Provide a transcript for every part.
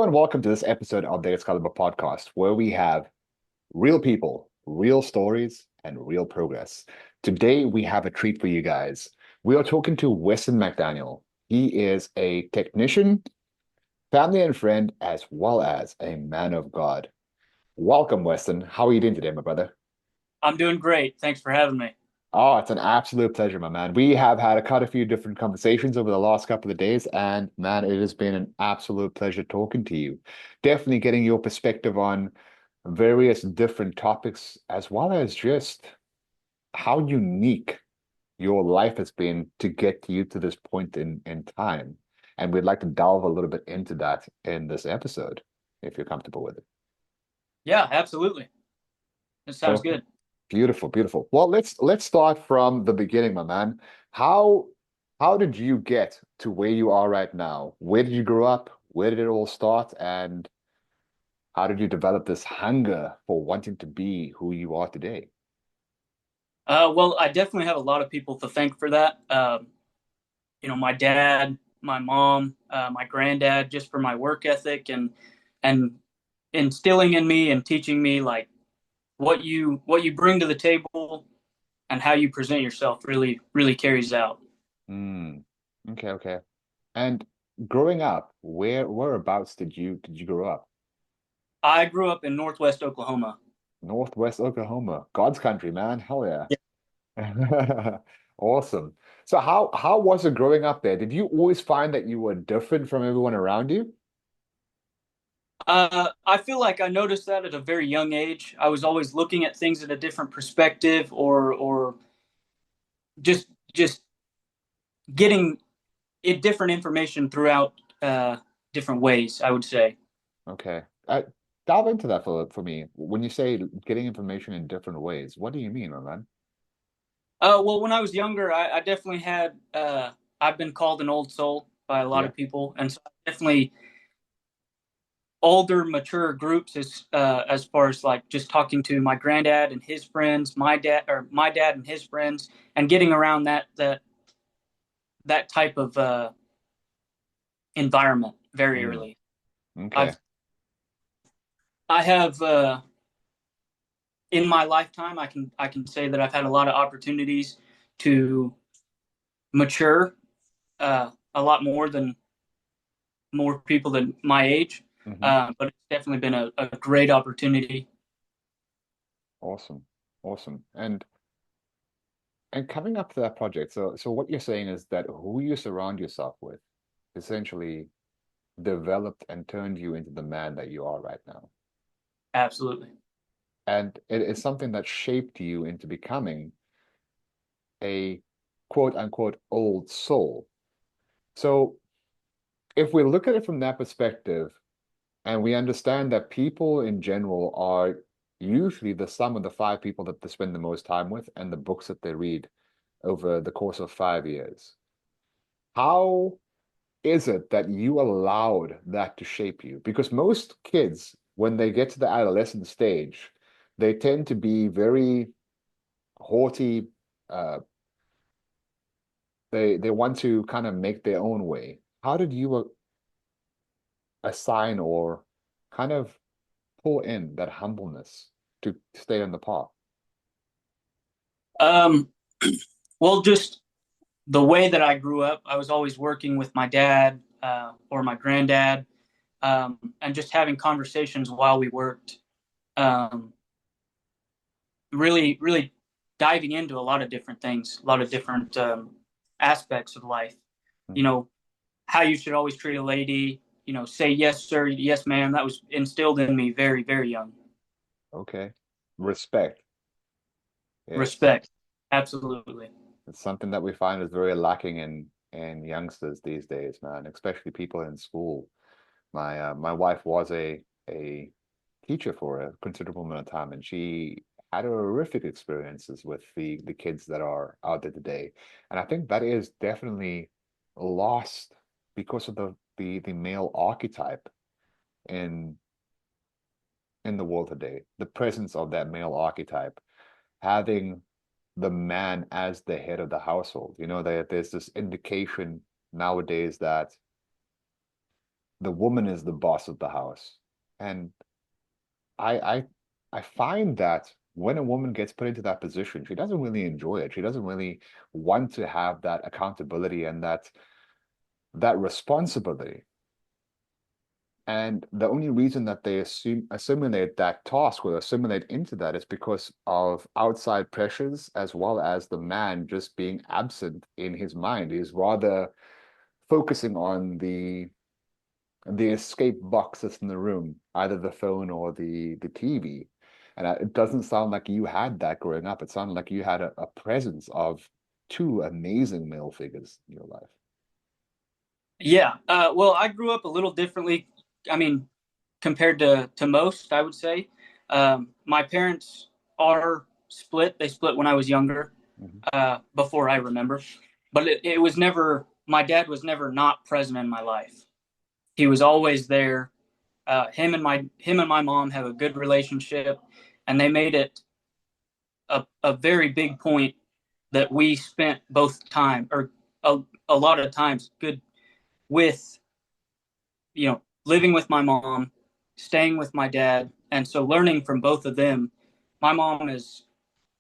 and welcome to this episode of the Excalibur podcast, where we have real people, real stories, and real progress. Today, we have a treat for you guys. We are talking to Weston MacDaniel. He is a technician, family and friend, as well as a man of God. Welcome, Weston. How are you doing today, my brother? I'm doing great. Thanks for having me. Oh, it's an absolute pleasure, my man. We have had quite a few different conversations over the last couple of days, and man, it has been an absolute pleasure talking to you. Definitely getting your perspective on various different topics, as well as just how unique your life has been to get you to this point in time. And we'd like to delve a little bit into that in this episode, if you're comfortable with it. Yeah, absolutely. That sounds Okay. good. Beautiful, beautiful. Well, let's start from the beginning, my man. How how did you get to where you are right now? Where did you grow up? Where did it all start? And how did you develop this hunger for wanting to be who you are today? Well, I definitely have a lot of people to thank for that. My dad, my mom, my granddad, just for my work ethic and instilling in me and teaching me like what you bring to the table and how you present yourself really carries out. Hmm. Okay, okay. And growing up, whereabouts did you grow up? I grew up in Northwest Oklahoma. Northwest Oklahoma. God's country, man. Hell yeah. Yeah. Awesome. So how was it growing up there? Did you always find that you were different from everyone around you? I feel like I noticed that at a very young age. I was always looking at things at a different perspective, or just getting it different information throughout different ways, I would say. Okay. Dive into that for me. When you say getting information in different ways, what do you mean, my man? Well, when I was younger, I definitely had I've been called an old soul by a lot Yeah. of people, and so definitely older, mature groups as far as like just talking to my granddad and his friends, my dad and his friends, and getting around that type of environment very Mm, early. okay. I've I have in my lifetime, I can say that I've had a lot of opportunities to mature a lot more than more people than my age. Hmm. But it's definitely been a great opportunity. Awesome. Awesome. And coming up to that project, so what you're saying is that who you surround yourself with essentially developed and turned you into the man that you are right now. Absolutely. And it is something that shaped you into becoming a quote unquote old soul. So if we look at it from that perspective, and we understand that people in general are usually the sum of the five people that they spend the most time with and the books that they read over the course of 5 years. How is it that you allowed that to shape you? Because most kids, when they get to the adolescent stage, they tend to be very haughty. Uh, they want to kind of make their own way. How did you assign or kind of pull in that humbleness to stay on the path? Um, well, just the way that I grew up, I was always working with my dad or my granddad, and just having conversations while we worked. Um, really diving into a lot of different things, a lot of different aspects of life. You Mhm. know, how you should always treat a lady. Say yes, sir, yes, ma'am. That was instilled in me very young. Okay. Respect. Yes. Respect, absolutely. It's something that we find is very lacking in youngsters these days, man, especially people in school. My wife was a teacher for a considerable amount of time, and she had horrific experiences with the kids that are out there today. And I think that is definitely lost because of the male archetype in in the world today. The presence of that male archetype, having the man as the head of the household. There's this indication nowadays that the woman is the boss of the house. And I I I find that when a woman gets put into that position, she doesn't really enjoy it. She doesn't really want to have that accountability and that responsibility. And the only reason that they assimilate that task or assimilate into that is because of outside pressures, as well as the man just being absent in his mind. He's rather focusing on the escape boxes in the room, either the phone or the TV. And it doesn't sound like you had that growing up. It sounded like you had a presence of two amazing male figures in your life. Yeah. Well, I grew up a little differently. I mean, compared to most, I would say. My parents are split. They split when I was younger, Mhm. before I remember. But it was never. My dad was never not present in my life. He was always there. Him and my mom have a good relationship, and they made it a very big point that we spent both time or a lot of times good with living with my mom, staying with my dad, and so learning from both of them. My mom is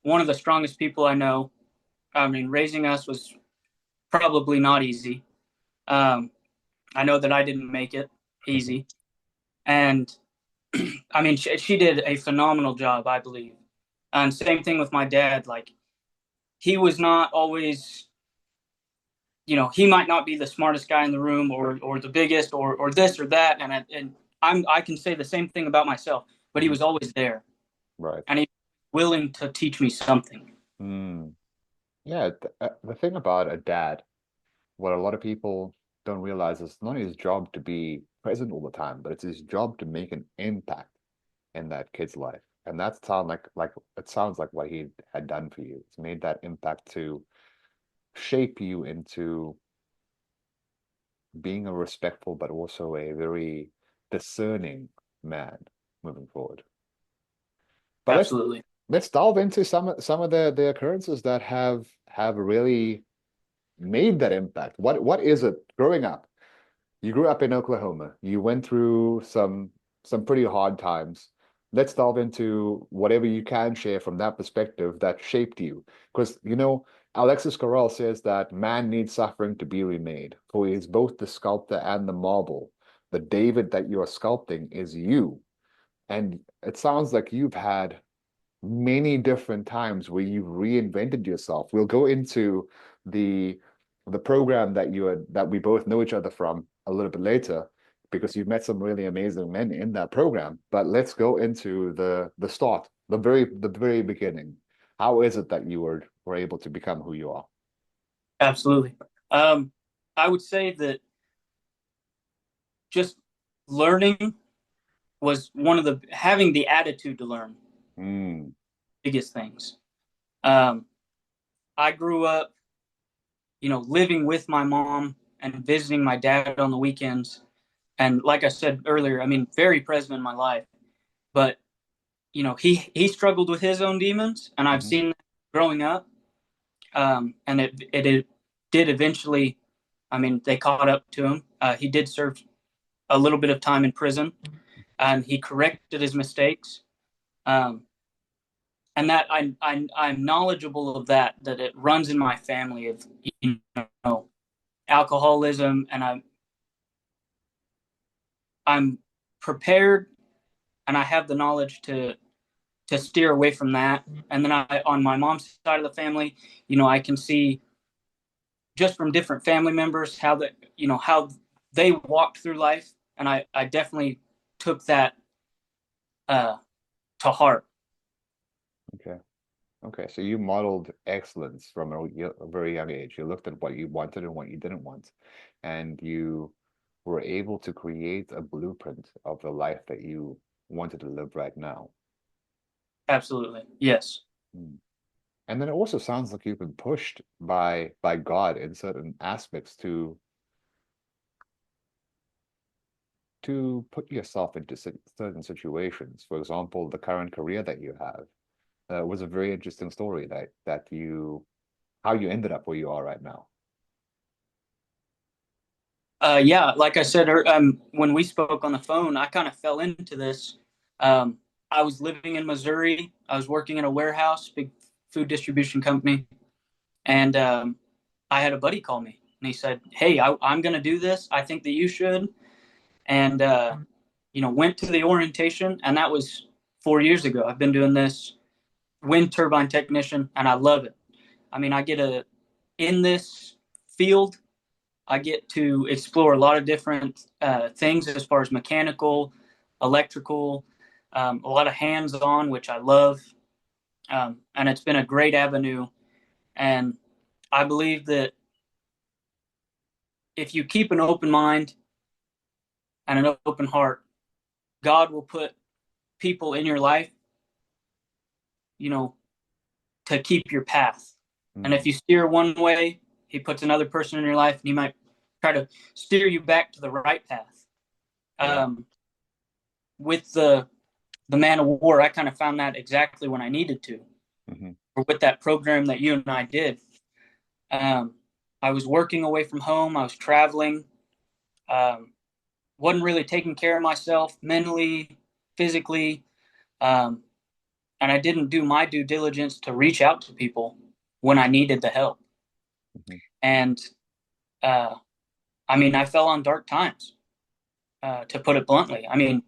one of the strongest people I know. I mean, raising us was probably not easy. um, I know that I didn't make it easy, and I mean, she did a phenomenal job, I believe. And same thing with my dad. Like, he was not always, he might not be the smartest guy in the room, or the biggest, or this or that. I can say the same thing about myself, but he Mhm. was always there, Right. and he was willing to teach me something. Mm. Yeah, the thing about a dad, what a lot of people don't realize is not his job to be present all the time, but it's his job to make an impact in that kid's life. And that sound like it sounds like what he had done for you. It's made that impact to shape you into being a respectful but also a very discerning man moving forward. But Absolutely. let's delve into some of the occurrences that have really made that impact. What is it growing up? You grew up in Oklahoma. You went through some pretty hard times. Let's delve into whatever you can share from that perspective that shaped you. Because, Alexis Carrel says that man needs suffering to be remade, for he is both the sculptor and the marble. The David that you are sculpting is you. And it sounds like you've had many different times where you've reinvented yourself. We'll go into the the program that we both know each other from a little bit later because you've met some really amazing men in that program. But let's go into the start, the very beginning. How is it that you were able to become who you are? Absolutely. Um, I would say that just learning was one of the having the attitude to learn Mm, biggest things. Um, I grew up, living with my mom and visiting my dad on the weekends. And like I said earlier, I mean, very present in my life. But he struggled with his own demons, and I've mhm. seen that growing up. And it did eventually. I mean, they caught up to him. He did serve a little bit of time in prison, and he corrected his mistakes. Um, and that I'm knowledgeable of that it runs in my family of you know alcoholism, and I'm prepared, and I have the knowledge to steer away from that. And then on my mom's side of the family, I can see just from different family members how they walked through life, and I definitely took that uh, to heart. Okay. Okay. So you modeled excellence from a very young age. You looked at what you wanted and what you didn't want, and you were able to create a blueprint of the life that you wanted to live right now. Absolutely, yes. Hmm. And then it also sounds like you've been pushed by God in certain aspects to put yourself into certain situations. For example, the current career that you have was a very interesting story that you how you ended up where you are right now. Yeah, like I said, when we spoke on the phone, I kind of fell into this. Um, I was living in Missouri. I was working in a warehouse, big food distribution company, and I had a buddy call me, and he said, "Hey, I'm going to do this. I think that you should." And went to the orientation, and that was 4 years ago. I've been doing this wind turbine technician, and I love it. I mean, I get in this field. I get to explore a lot of different things as far as mechanical, electrical, a lot of hands-on, which I love, and it's been a great avenue. And I believe that if you keep an open mind and an open heart, God will put people in your life, you know, to keep your path. And if Mm, you steer one way, He puts another person in your life, and He might try to steer you back to the right path. yeah. Um, with the Man of War, I kind of found that exactly when I needed to, Hmm. or with that program that you and I did. Um, I was working away from home. I was traveling. Um, wasn't really taking care of myself mentally, physically, um, and I didn't do my due diligence to reach out to people when I needed the help. Hmm. And uh, I mean, I fell on dark times, to put it bluntly. I mean,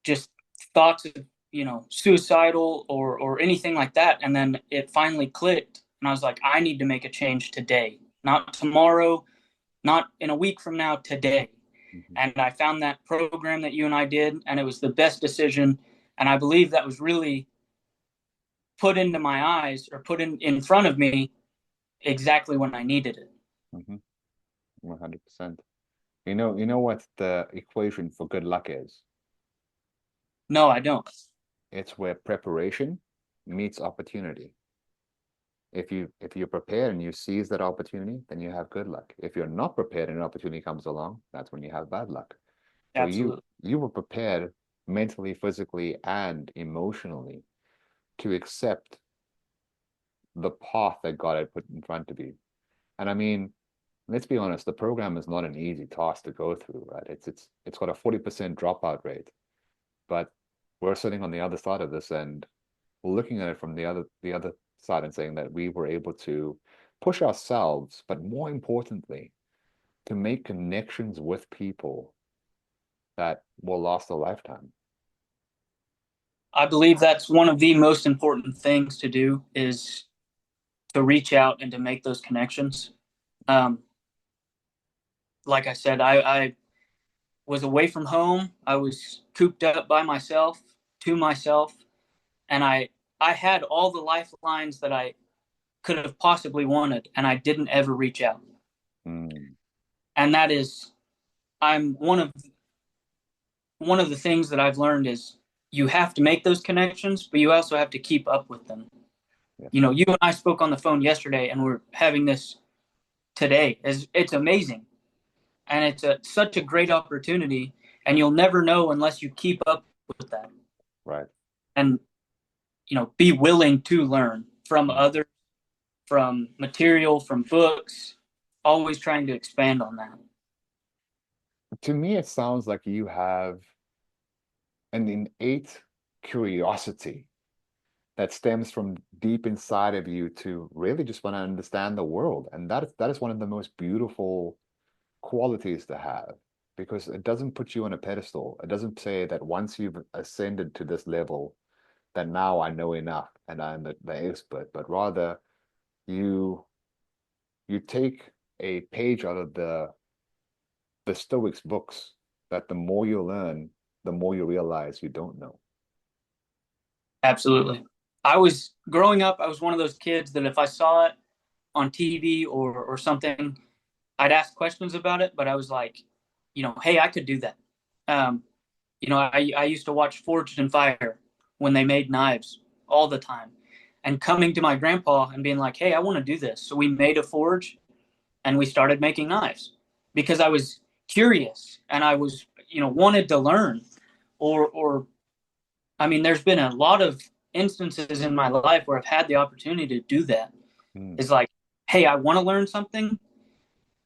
just thoughts of suicidal or anything like that, and then it finally clicked, and I was like, I need to make a change today, not tomorrow, not in a week from now, today. Hmm. And I found that program that you and I did, and it was the best decision. And I believe that was really put into my eyes, or put in front of me, exactly when I needed it. Hmm. 100%. You know what the equation for good luck is? No, I don't. It's where preparation meets opportunity. If you're prepared and you seize that opportunity, then you have good luck. If you're not prepared and an opportunity comes along, that's when you have bad luck. So you Absolutely. you were prepared mentally, physically, and emotionally to accept the path that God had put in front of you. And I mean, let's be honest, the program is not an easy task to go through, right? It's got a 40% dropout rate, but we're sitting on the other side of this and looking at it from the other side and saying that we were able to push ourselves, but more importantly, to make connections with people that will last a lifetime. I believe that's one of the most important things to do, is to reach out and to make those connections. Um, like I said, I was away from home. I was cooped up by myself, to myself, and I had all the lifelines that I could have possibly wanted, and I didn't ever reach out. Mm, And that is, I'm one of the things that I've learned is you have to make those connections, but you also have to keep up with them. yes. You and I spoke on the phone yesterday, and we're having this today. It's amazing, and it's such a great opportunity, and you'll never know unless you keep up with that, Right. and be willing to learn from Mm. others, from material, from books, always trying to expand on that. To me, it sounds like you have an innate curiosity that stems from deep inside of you to really just want to understand the world. And that is one of the most beautiful qualities to have because it doesn't put you on a pedestal. It doesn't say that once you've ascended to this level, that now I know enough and I'm the expert, but rather you you take a page out of the Stoics books that the more you learn, the more you realize you don't know. Absolutely. I was growing up, I was one of those kids that if I saw it on TV or something, I'd ask questions about it, but I was like, hey, I could do that. Um, I used to watch Forged in Fire when they made knives all the time, and coming to my grandpa and being like, hey, I want to do this. So we made a forge, and we started making knives because I was curious, and I was, wanted to learn. Or I mean, there's been a lot of instances in my life where I've had the opportunity to do that. Mm, It's like, hey, I want to learn something,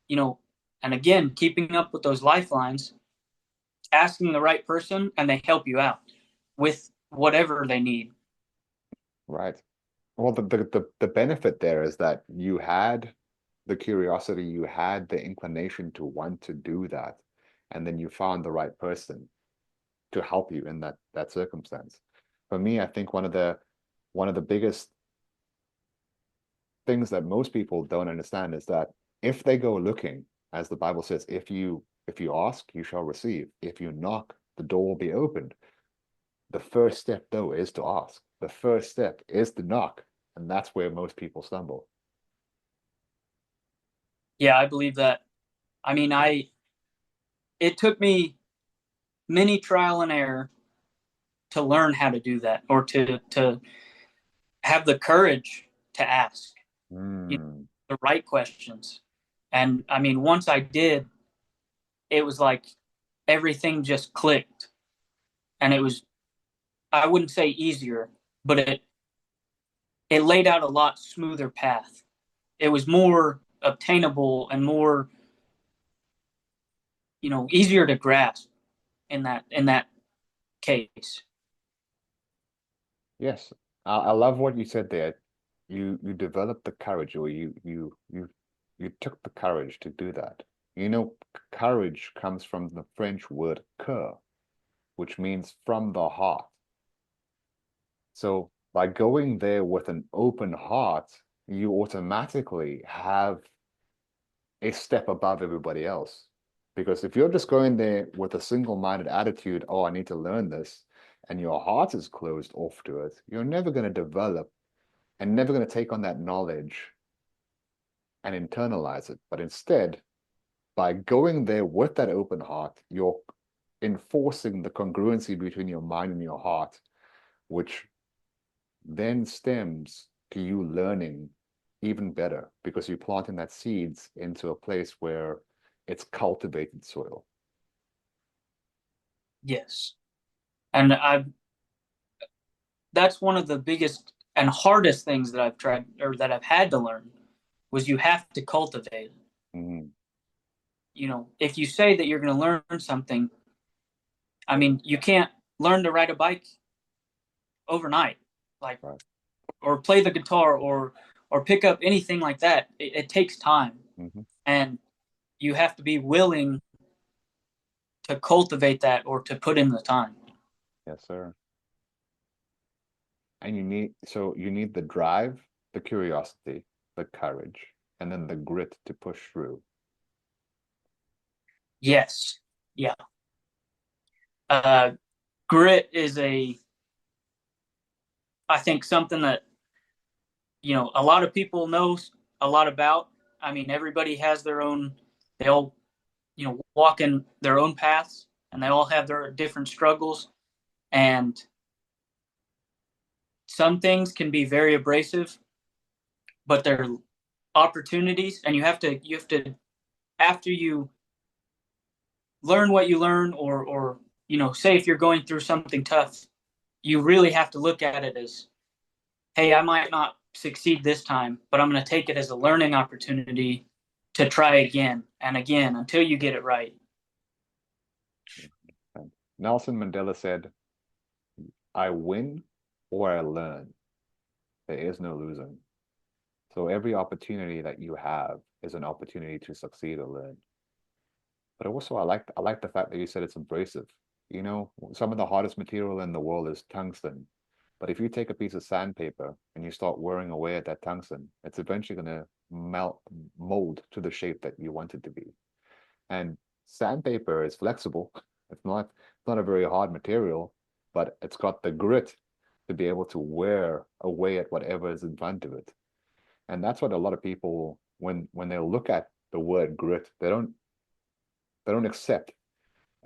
you know, And again, keeping up with those lifelines, asking the right person, and they help you out with whatever they need. Right. Well, the benefit there is that you had the curiosity, you had the inclination to want to do that, and then you found the right person to help you in that circumstance. For me, I think one of the biggest things that most people don't understand is that if they go looking, as the Bible says, if you ask, you shall receive. If you knock, the door will be opened. The first step, though, is to ask. The first step is to knock, and that's where most people stumble. Yeah, I believe that. I mean, I it took me many trial and error to learn how to do that, or to have the courage to ask, you Mm, know, the right questions. And I mean, once I did, it was like everything just clicked, and it was, I wouldn't say easier, but it laid out a lot smoother path. It was more obtainable and more, easier to grasp in that case. yes, I love what you said there. You developed the courage, or you took the courage to do that. Courage comes from the French word cœur, which means from the heart. So by going there with an open heart, you automatically have a step above everybody else. Because if you're just going there with a single-minded attitude, oh, I need to learn this, and your heart is closed off to it, you're never going to develop and never going to take on that knowledge and internalize it. But instead, by going there with that open heart, you're enforcing the congruency between your mind and your heart, which then stems to you learning even better because you're planting that seeds into a place where it's cultivated soil. Yes. And that's one of the biggest and hardest things that I've tried, or that I've had to learn, was you have to cultivate it. Mm, If you say that you're going to learn something, I mean, you can't learn to ride a bike overnight, like, right. or play the guitar, or pick up anything like that. It takes time, Hmm. and you have to be willing to cultivate that, or to put in the time. Yes, sir. And you need the drive, the curiosity, the courage, and then the grit to push through. Yes. Yeah. Uh, Grit is I think, something that, a lot of people know a lot about. I mean, everybody has their own, they all, walk in their own paths, and they all have their different struggles. And some things can be very abrasive, but they're opportunities. And you have to, after you learn what you learn, or, say if you're going through something tough, you really have to look at it as, hey, I might not succeed this time, but I'm going to take it as a learning opportunity to try again and again until you get it right. And Nelson Mandela said, I win or I learn. There is no losing. So every opportunity that you have is an opportunity to succeed or learn. But also, I like the fact that you said it's abrasive. Some of the hardest material in the world is tungsten. But if you take a piece of sandpaper and you start wearing away at that tungsten, it's eventually going to mold to the shape that you want it to be. And sandpaper is flexible. It's not a very hard material, but it's got the grit to be able to wear away at whatever is in front of it. And that's what a lot of people, when they look at the word grit, they don't accept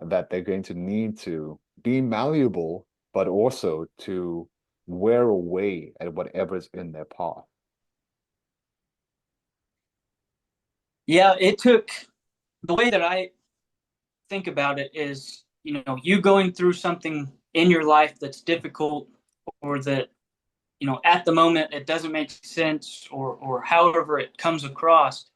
that they're going to need to be malleable, but also to wear away at whatever's in their path. Yeah, it took, the way that I think about it is, you going through something in your life that's difficult, or that, at the moment it doesn't make sense, or however it comes across.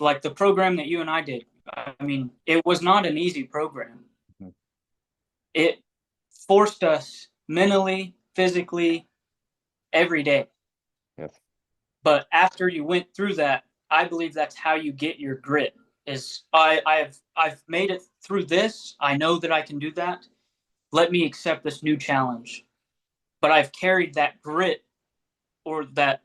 like the program that you and I did. I mean, it was not an easy program. Mhm. It forced us mentally, physically, every day. Yes. But after you went through that, I believe that's how you get your grit. Is I've made it through this. I know that I can do that. Let me accept this new challenge. But I've carried that grit or that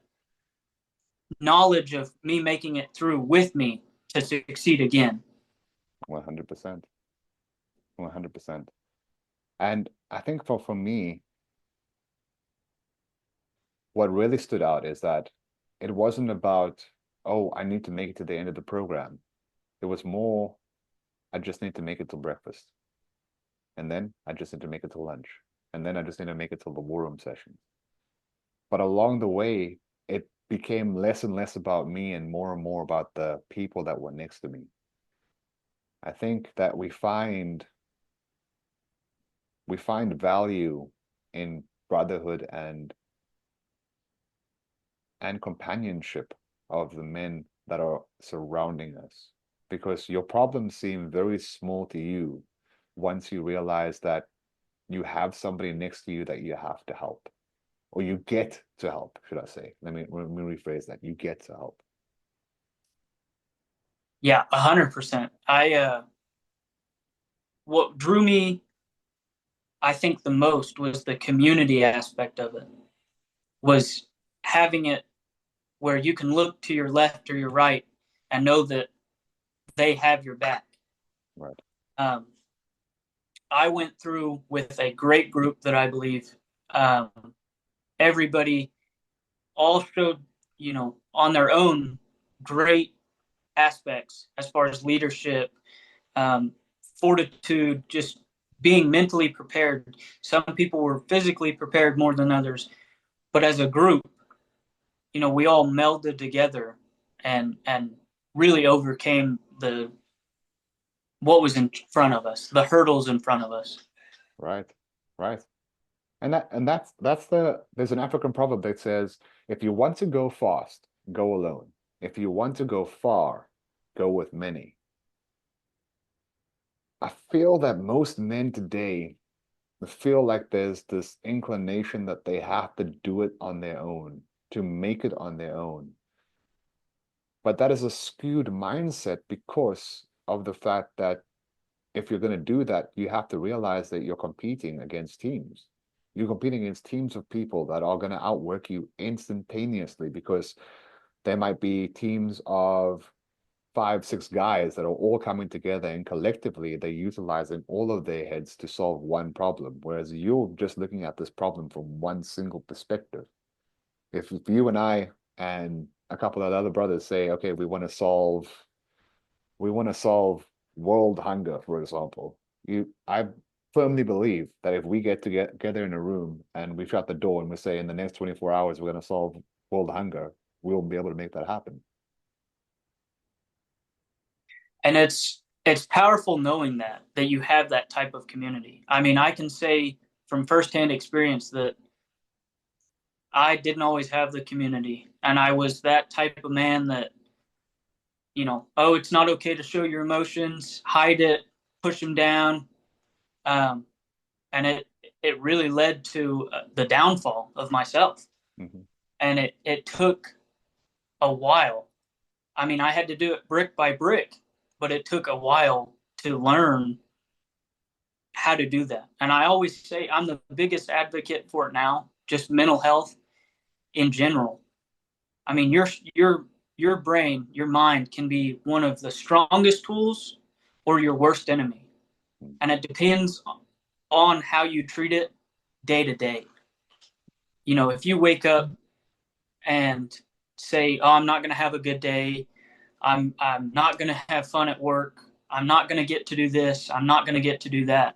knowledge of me making it through with me to succeed again. 100%. 100%. And I think for me, what really stood out is that it wasn't about, oh, I need to make it to the end of the program. It was more, I just need to make it till breakfast. And then I just need to make it till lunch. And then I just need to make it till the war room session. But along the way, it became less and less about me and more about the people that were next to me. I think that we find value in brotherhood and companionship of the men that are surrounding us. Because your problems seem very small to you once you realize that you have somebody next to you that you have to help, or you get to help, should I say. Let me rephrase that. You get to help. Yeah, 100%. What drew me, I think, the most was the community aspect of it. Was having it where you can look to your left or your right and know that they have your back. Right. Um, I went through with a great group that I believe um, everybody all showed, on their own great aspects as far as leadership, um, fortitude, just being mentally prepared. Some people were physically prepared more than others, but as a group, we all melded together and really overcame the what was in front of us, the hurdles in front of us. Right. Right. And there's an African proverb that says, if you want to go fast, go alone. If you want to go far, go with many. I feel that most men today feel like there's this inclination that they have to do it on their own, to make it on their own. But that is a skewed mindset because of the fact that if you're going to do that, you have to realize that you're competing against teams. You're competing against teams of people that are going to outwork you instantaneously because there might be teams of five, six guys that are all coming together and collectively they're utilizing all of their heads to solve one problem, whereas you're just looking at this problem from one single perspective. If you and I and a couple of other brothers say, okay, we want to solve world hunger, for example. I firmly believe that if we get together in a room and we shut the door and we say in the next 24 hours we're going to solve world hunger, we'll be able to make that happen. And it's powerful knowing that you have that type of community. I mean, I can say from firsthand experience that I didn't always have the community, and I was that type of man that, oh, it's not okay to show your emotions, hide it, push them down, um, and it really led to the downfall of myself. Hmm. And it took a while. I mean, I had to do it brick by brick, but it took a while to learn how to do that. And I always say I'm the biggest advocate for it now, just mental health in general. I mean, your brain, your mind can be one of the strongest tools or your worst enemy. And it depends on how you treat it day to day. If you wake up and say, "Oh, I'm not going to have a good day. I'm not going to have fun at work. I'm not going to get to do this. I'm not going to get to do that."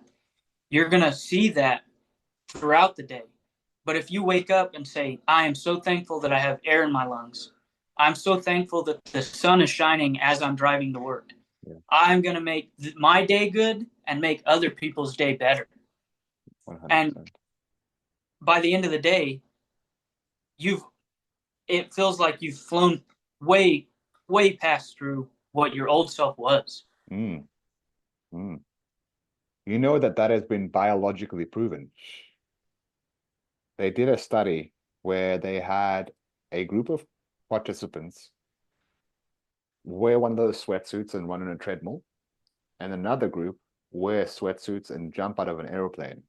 You're going to see that throughout the day. But if you wake up and say, "I am so thankful that I have air in my lungs. I'm so thankful that the sun is shining as I'm driving to work. Yeah, I'm going to make my day good and make other people's day better." And 100%. by the end of the day, you've it feels like you've flown way, way past through what your old self was. Mm, mm. You know that that has been biologically proven. They did a study where they had a group of participants wear one of those sweatsuits and run on a treadmill, and another group wear sweatsuits and jump out of an aeroplane.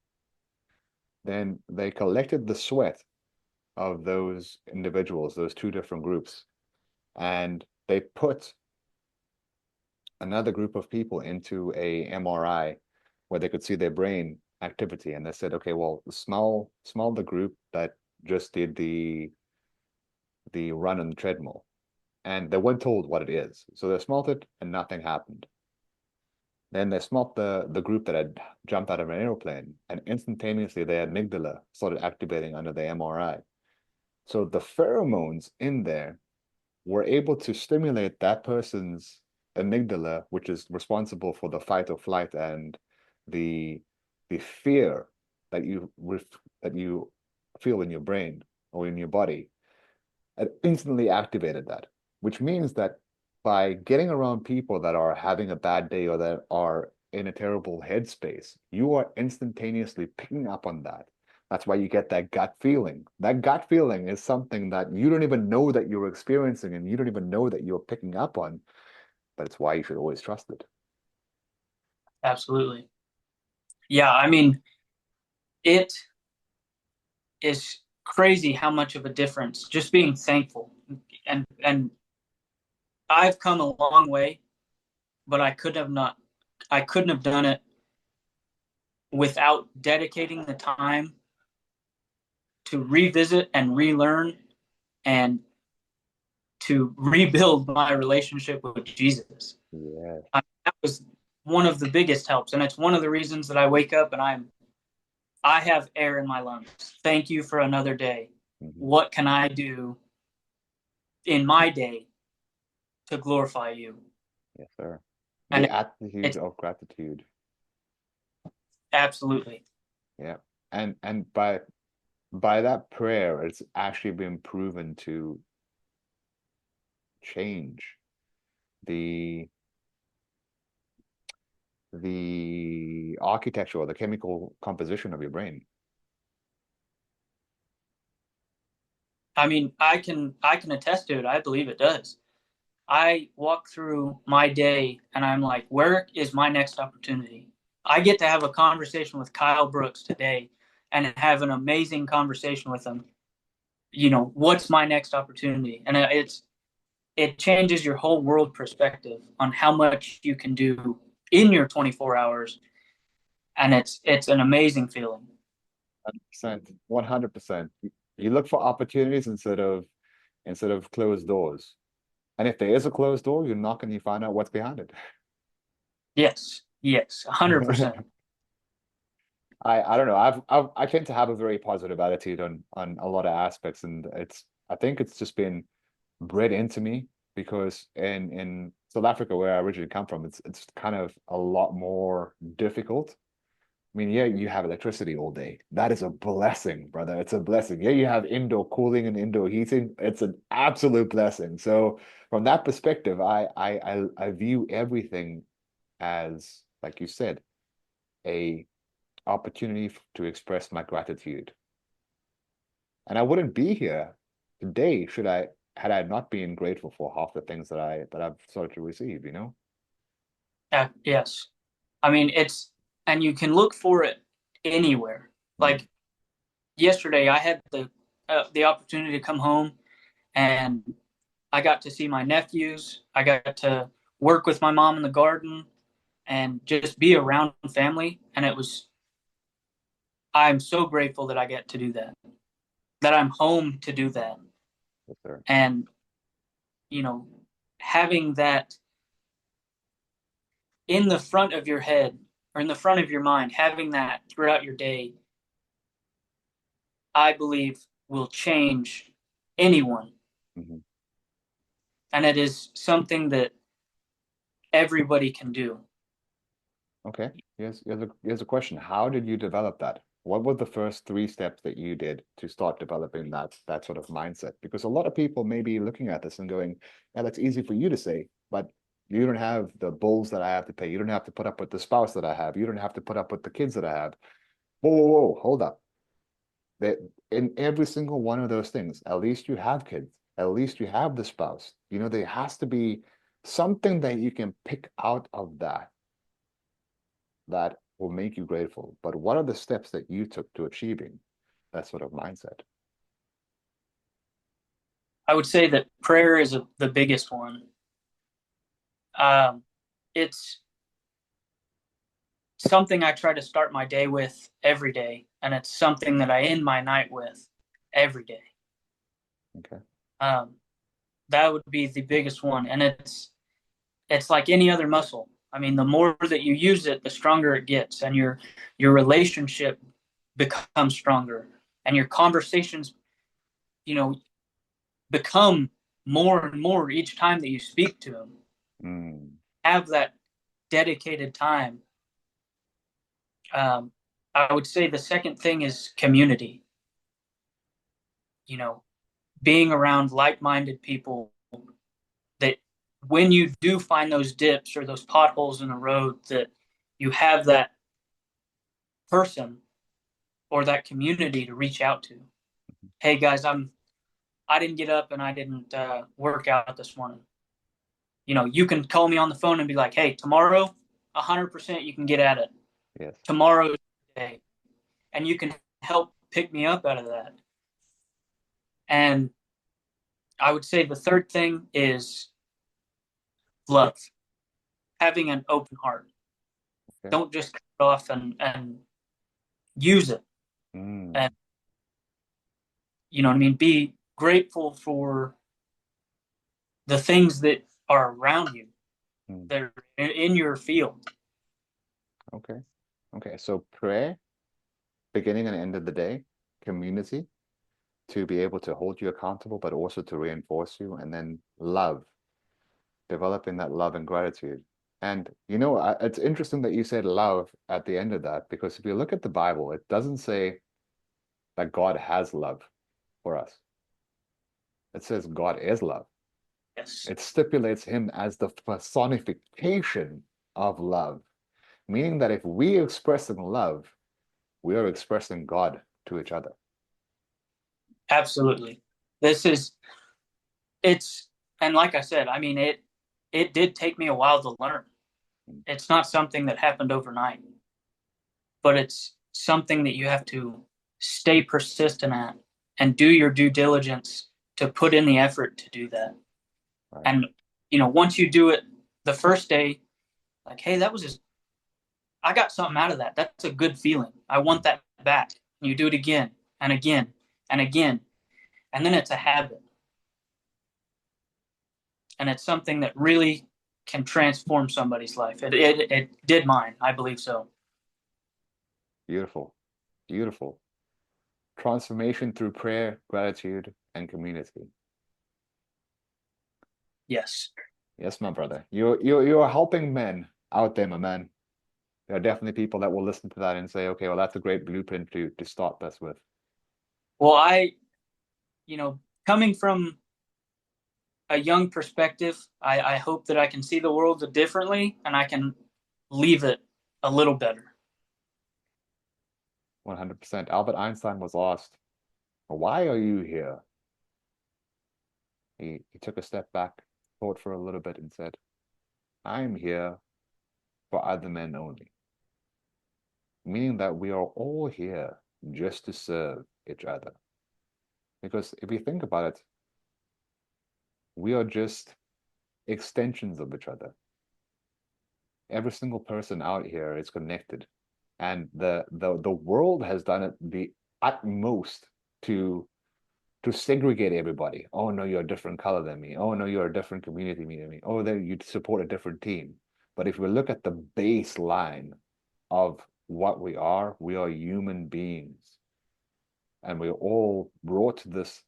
Then they collected the sweat of those individuals, those two different groups, and they put another group of people into a MRI where they could see their brain activity. And they said, okay, well, smell the group that just did the run on the treadmill. And they weren't told what it is. So they smelt it and nothing happened. Then they smelt the group that had jumped out of an airplane, and instantaneously their amygdala started activating under the MRI. So the pheromones in there were able to stimulate that person's amygdala, which is responsible for the fight or flight and the the fear that you feel in your brain or in your body. It instantly activated that, which means that by getting around people that are having a bad day or that are in a terrible headspace, you are instantaneously picking up on that. That's why you get that gut feeling. That gut feeling is something that you don't even know that you're experiencing and you don't even know that you're picking up on, but it's why you should always trust it. Absolutely. Yeah, I mean, it is crazy how much of a difference just being thankful. And I've come a long way, but I couldn't have done it without dedicating the time to revisit and relearn and to rebuild my relationship with Jesus. Yeah. That was one of the biggest helps, and it's one of the reasons that I wake up and I have air in my lungs. Thank you for another day. Mhm. What can I do in my day to glorify you? Yes, sir. The And attitude it's of gratitude. absolutely. Yeah. And by that prayer, it's actually been proven to change the the architecture or the chemical composition of your brain. I mean, I can attest to it. I believe it does. I walk through my day and I'm like, where is my next opportunity? I get to have a conversation with Kyle Brooks today and have an amazing conversation with him. What's my next opportunity? And it changes your whole world perspective on how much you can do in your 24 hours, and it's an amazing feeling. 100%, 100%. You look for opportunities instead of closed doors. And if there is a closed door, you knock and you find out what's behind it. Yes, yes, 100%. I don't know. I tend to have a very positive attitude on a lot of aspects, and I think it's just been bred into me because in South Africa, where I originally come from, it's kind of a lot more difficult. I mean, yeah, you have electricity all day. That is a blessing, brother. It's a blessing. Yeah, you have indoor cooling and indoor heating. It's an absolute blessing. So from that perspective, I view everything as, like you said, a opportunity to express my gratitude. And I wouldn't be here today should I had I not been grateful for half the things that I've started to receive, you know? Yes, I mean and you can look for it anywhere. Mm. Like yesterday, I had the opportunity to come home and I got to see my nephews. I got to work with my mom in the garden and just be around family. And I'm so grateful that I get to do that, that I'm home to do that. Yes, sir. And, you know, having that in the front of your head or in the front of your mind, having that throughout your day, I believe will change anyone. Mhm. And it is something that everybody can do. Okay. Here's a question. How did you develop that? What were the first three steps that you did to start developing that sort of mindset? Because a lot of people may be looking at this and going, yeah, that's easy for you to say, but You don't have the bills that I have to pay. You don't have to put up with the spouse that I have. You don't have to put up with the kids that I have. Whoa, whoa, whoa, hold up. That in every single one of those things, at least you have kids. At least you have the spouse. There has to be something that you can pick out of that will make you grateful. But what are the steps that you took to achieving that sort of mindset? I would say that prayer is the biggest one. Um, it's something I try to start my day with every day, and it's something that I end my night with every day. Okay. Um, that would be the biggest one, and it's like any other muscle. I mean, the more that you use it, the stronger it gets, and your relationship becomes stronger, and your conversations, you know, become more and more each time that you speak to them. Mm, Have that dedicated time. Um, I would say the second thing is community. You know, being around like-minded people that when you do find those dips or those potholes in the road, that you have that person or that community to reach out to. Hey guys, I didn't get up and I didn't work out this morning. You can call me on the phone and be like, hey, tomorrow, 100% you can get at it. yes. Tomorrow's the day, and you can help pick me up out of that. And I would say the third thing is love, having an open heart. Okay. Don't just cut it off and use it. Mm, And you know what I mean? Be grateful for the things that are around you. mm. They're in your field. Okay. Okay. So prayer, beginning and end of the day, community to be able to hold you accountable, but also to reinforce you, and then love, developing that love and gratitude. And it's interesting that you said love at the end of that, because if you look at the Bible, it doesn't say that God has love for us. It says God is love. Yes, It stipulates him as the personification of love, meaning that if we express in love, we are expressing God to each other. absolutely. This is it's and like I said, I mean it did take me a while to learn. Mm, It's not something that happened overnight, but it's something that you have to stay persistent at and do your due diligence to put in the effort to do that. right. And once you do it the first day, like, hey, that was just I got something out of that. That's a good feeling. I want that back. And you do it again and again and again. And then it's a habit. And it's something that really can transform somebody's life. It did mine. I believe so. Beautiful. Beautiful. Transformation through prayer, gratitude, and community. Yes. Yes, my brother. You're helping men out there, my man. There are definitely people that will listen to that and say, okay, well, that's a great blueprint to start this with. Well, coming from a young perspective, I hope that I can see the world differently and I can leave it a little better. 100%. Albert Einstein was asked, why are you here? He took a step back, thought for a little bit, and said, I'm here for other men only. Meaning that we are all here just to serve each other. Because if you think about it, we are just extensions of each other. Every single person out here is connected. And the world has done it the utmost to segregate everybody. Oh no, you're a different color than me. Oh no, you're a different community than me. Oh, then you support a different team. But if we look at the baseline of what we are human beings, and we're all brought to this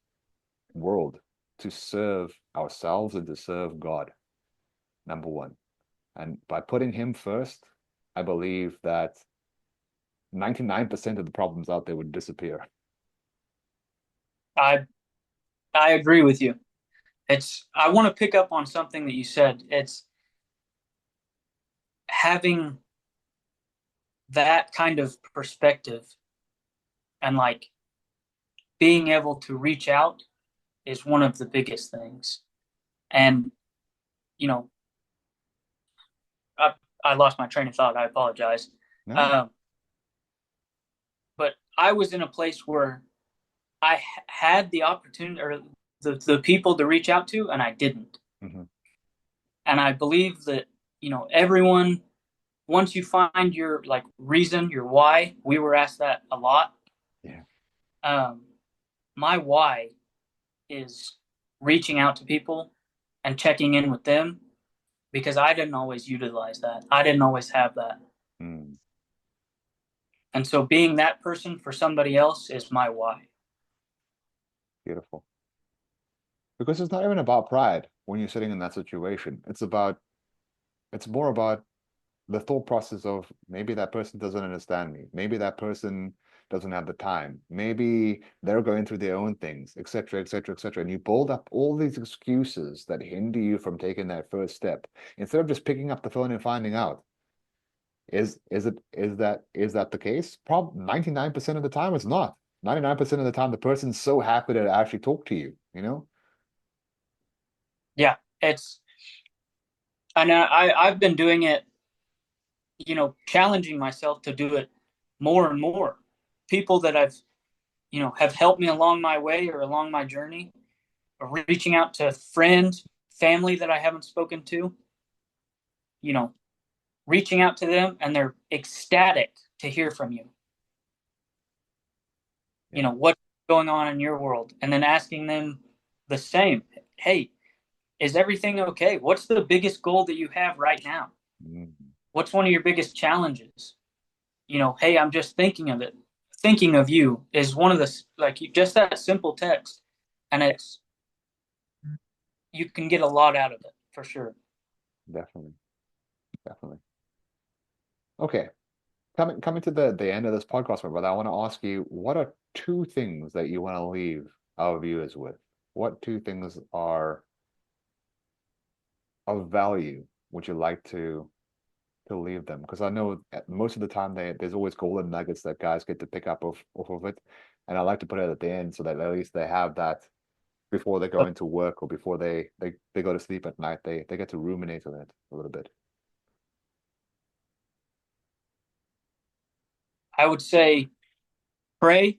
world to serve ourselves and to serve God, number one. And by putting Him first, I believe that 99% of the problems out there would disappear. I I agree with you. I want to pick up on something that you said. having that kind of perspective and like being able to reach out is one of the biggest things. And, you know, I, I lost my train of thought. I apologize. No. Um, but I was in a place where I had the opportunity or the people to reach out to, and I didn't. Hmm. And I believe that, everyone, once you find your like reason, your why, we were asked that a lot. Yeah. Um, my why is reaching out to people and checking in with them because I didn't always utilize that. I didn't always have that. Mm, And so being that person for somebody else is my why. beautiful. Because it's not even about pride when you're sitting in that situation. It's more about the thought process of maybe that person doesn't understand me. Maybe that person doesn't have the time. Maybe they're going through their own things, etc., etc., etc. And you build up all these excuses that hinder you from taking that first step instead of just picking up the phone and finding out. Is that the case? Prob 99% of the time it's not. 99% of the time the person's so happy to actually talk to you, you know? Yeah, it's and I've been doing it, challenging myself to do it more and more. People that have helped me along my way or along my journey, or reaching out to friends, family that I haven't spoken to, you know, reaching out to them and they're ecstatic to hear from you. Yeah. What's going on in your world? And then asking them the same. Hey, is everything okay? What's the biggest goal that you have right now? Mhm. What's one of your biggest challenges? Hey, I'm just thinking of it. Thinking of you is one of the like just that simple text, and it's you can get a lot out of it for sure. Definitely, definitely. Okay. Coming to the end of this podcast, my brother, I want to ask you, what are two things that you want to leave our viewers with? What two things are of value would you like to leave them? Because I know most of the time there's always golden nuggets that guys get to pick up off of it, and I like to put it at the end so that at least they have that before they go into work or before they go to sleep at night. They get to ruminate on it a little bit. I would say pray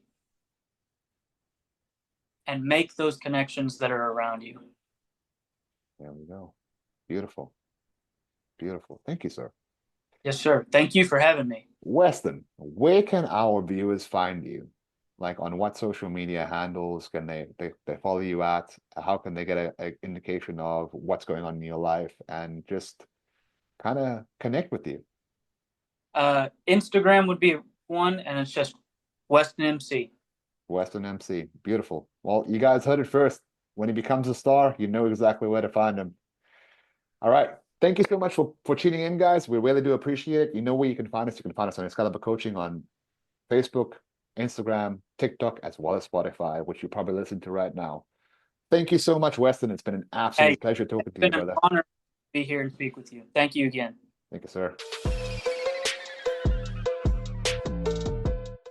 and make those connections that are around you. There we go. Beautiful, beautiful. Thank you, sir. Yes, sir. Thank you for having me. Weston, where can our viewers find you? Like on what social media handles can they follow you at? How can they get a indication of what's going on in your life and just kind of connect with you? Instagram would be one, and it's just Weston MC. Weston MC. Beautiful. Well, you guys heard it first. When he becomes a star, you know exactly where to find him. All right. Thank you so much for tuning in, guys. We really do appreciate it. You know where you can find us. You can find us on Excalibur Coaching on Facebook, Instagram, TikTok, as well as Spotify, which you probably listen to right now. Thank you so much, Weston. It's been an Hey, absolute pleasure talking it's to you, been an brother. honor to be here and speak with you. Thank you again. Thank you, sir.